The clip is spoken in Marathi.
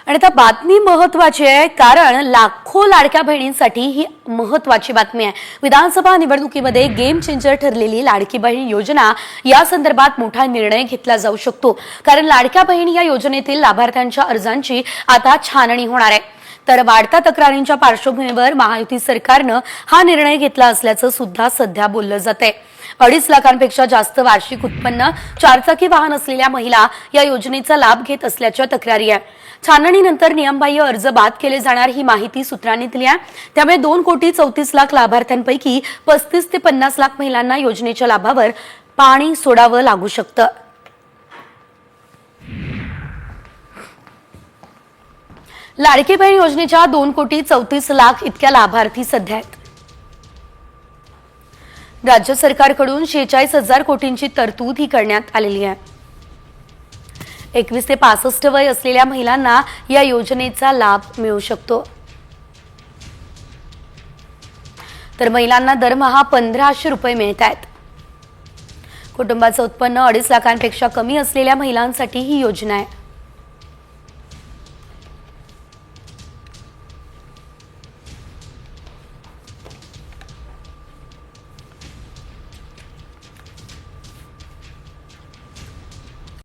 आणि आता बातमी महत्त्वाची आहे, कारण लाखो लाडक्या बहिणींसाठी ही महत्त्वाची बातमी आहे। विधानसभा निवडणुकीमध्ये गेम चेंजर ठरलेली लाडकी बहीण योजना या संदर्भात मोठा निर्णय घेतला जाऊ शकतो, कारण लाडक्या बहीण या योजनेतील लाभार्थ्यांच्या अर्जांची आता छाननी होणार आहे। तर वाढत्या तक्रारींच्या पार्श्वभूमीवर महायुती सरकारनं हा निर्णय घेतला असल्याचं सुद्धा सध्या बोललं जातंय। 2.5 लाखांपेक्षा जास्त वार्षिक उत्पन्न, चारचाकी वाहन असलेल्या महिला या योजनेचा लाभ घेत असल्याच्या तक्रारी आहेत। छाननीनंतर नियमबाह्य अर्ज बाद केले जाणार ही माहिती सूत्रांनी दिली आहे। त्यामुळे 2,34,00,000 लाभार्थ्यांपैकी 35 ते 50 लाख महिलांना योजनेच्या लाभावर पाणी सोडावं लागू शकतं। लाडकी बहीण योजनेच्या 2,34,00,000 इतक्या लाभार्थी सध्या आहेत। राज्य सरकारकडून 46,000 कोटींची तरतूद ही करण्यात आलेली आहे। 21 ते 65 वय असलेल्या महिलांना या योजनेचा लाभ मिळू शकतो। तर महिलांना दरमहा 1,500 रुपये मिळत आहेत। कुटुंबाचं उत्पन्न 2.5 लाखांपेक्षा कमी असलेल्या महिलांसाठी ही योजना आहे।